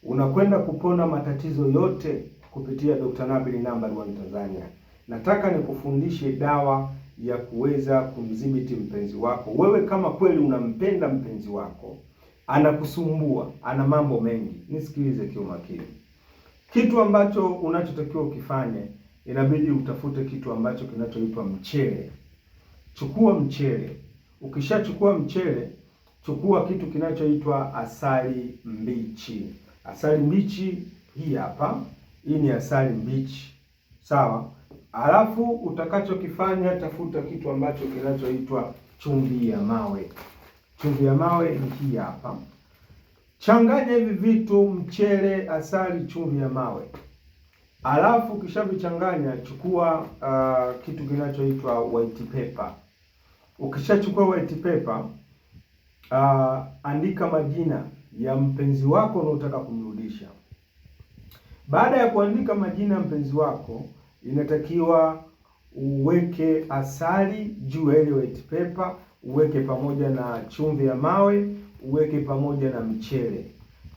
Unakwenda kupona matatizo yote kupitia Dr. Nabil number 1 Tanzania. Nataka nikufundishe dawa ya kuweza kumdhibiti mpenzi wako. Wewe kama kweli unampenda mpenzi wako, anakusumbua, ana mambo mengi, nisikilize kiumakini. Kitu ambacho unachotakiwa ukifanye, inabidi utafute kitu ambacho kinachoitwa mchele. Chukua mchele. Ukishachukua mchele, chukua kitu kinachoitwa asali mbichi. Asali mbichi hii hapa. Hii ni asali mbichi. Sawa? Alafu utakachokifanya, tafuta kitu ambacho kinachoitwa chumvi ya mawe. Chumvi ya mawe ni hii hapa. Changanya hivi vitu, mchele, asali, chumvi ya mawe. Alafu ukishavichanganya, chukua kitu kinachoitwa white pepper. Ukishachukua white pepper, andika majina ya mpenzi wako unaotaka kumrudisha. Baada ya kuandika majina ya mpenzi wako, inatakiwa uweke asali juu ya ile white pepper, uweke pamoja na chumvi ya mawe, uweke pamoja na mchele.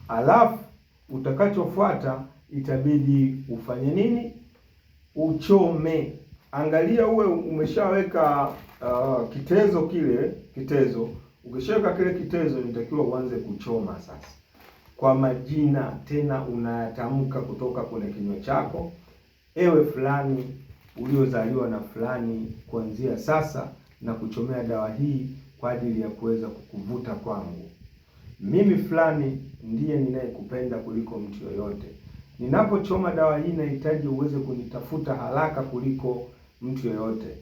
Alafu utakachofuata itabidi ufanye nini? Uchome. Angalia uwe umeshaweka kitezo kitezo. Ukishaweka kile kitezo, inatakiwa uanze kuchoma sasa. Kwa majina tena unayatamka kutoka kwenye kinywa chako. Ewe fulani uliozaliwa na fulani, kuanzia sasa na kuchomea dawa hii kwa ajili ya kuweza kukuvuta kwangu. Mimi fulani ndiye ninayekupenda kuliko mtu yoyote. Ninapochoma dawa hii nahitaji uweze kunitafuta haraka kuliko mtu yoyote.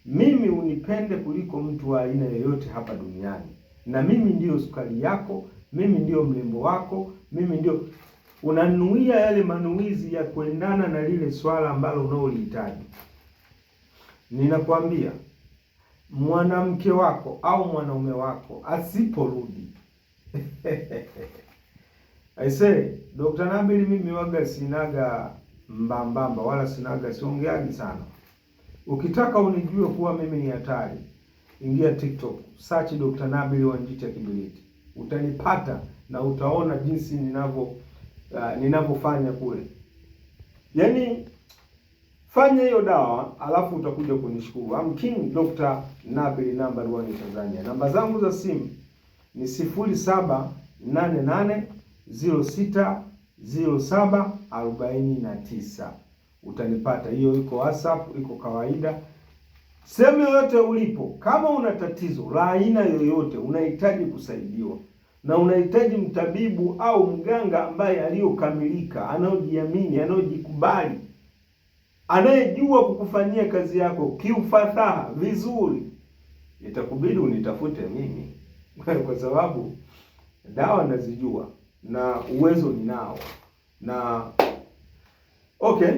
Mimi unipende kuliko mtu wa aina yoyote hapa duniani. Na mimi ndiyo sukari yako, mimi ndiyo mlembo wako, mimi ndiyo unanuia yale manuizi ya kuendana na lile swala ambalo unaolihitaji. Ninakwambia, mwanamke wako au mwanaume wako asiporudi I say, Dr. Nabil mimi waga sinaga mbambamba wala sinaga siongeagi sana. Ukitaka unijue kuwa mimi ni hatari, ingia TikTok, search Dr. Nabil Wanjicha Kibiliti. Utanipata na utaona jinsi ninavyofanya kule. Yaani fanya hiyo dawa alafu utakuja kunishukuru. I'm King Dr. Nabil number 1 Tanzania. Namba zangu za simu ni 0788060749. Utanipata. Hiyo iko WhatsApp, iko kawaida. Sehemu yoyote ulipo, kama una tatizo la aina yoyote, unahitaji kusaidiwa na unahitaji mtabibu au mganga ambaye aliyokamilika, anayojiamini, anayojikubali, anayejua kukufanyia kazi yako kiufasaha vizuri, itakubidi unitafute mimi kwa sababu dawa nazijua na uwezo ninao. Na okay,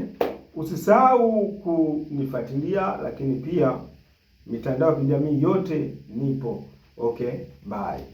usisahau kunifuatilia, lakini pia mitandao ya kijamii yote nipo. Okay, bye.